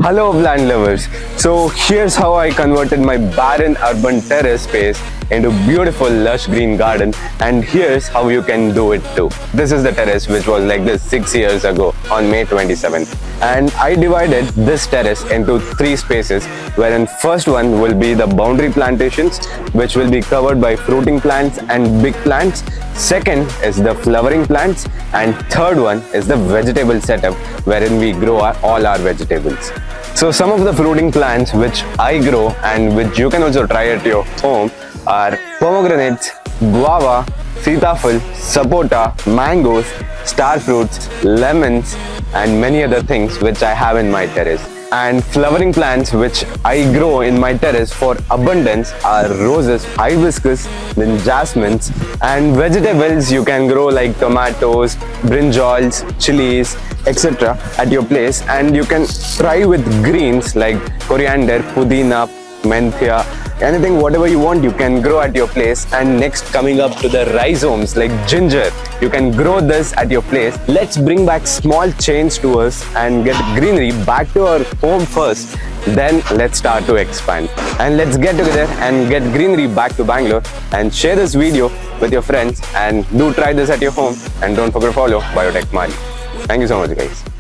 Hello plant lovers. So here's how I converted my barren urban terrace space into beautiful lush green garden, and here's how you can do it too. This is the terrace which was like this 6 years ago on May 27th, and I divided this terrace into 3 spaces, wherein first one will be the boundary plantations which will be covered by fruiting plants and big plants. Second is the flowering plants, and third one is the vegetable setup wherein we grow all our vegetables. So some of the fruiting plants which I grow and which you can also try at your home are pomegranates, guava, sitafal, sapota, mangoes, star fruits, lemons, and many other things which I have in my terrace. And flowering plants which I grow in my terrace for abundance are roses, hibiscus, then jasmines, and vegetables you can grow like tomatoes, brinjals, chilies, etc. at your place, and you can try with greens like coriander, pudina, menthia, anything whatever you want you can grow at your place. And next, coming up to the rhizomes like ginger, you can grow this at your place. Let's bring back small change to us and get greenery back to our home first, then let's start to expand, and let's get together and get greenery back to Bangalore. And share this video with your friends, and do try this at your home, and don't forget to follow Biotechmaali. Thank you so much guys.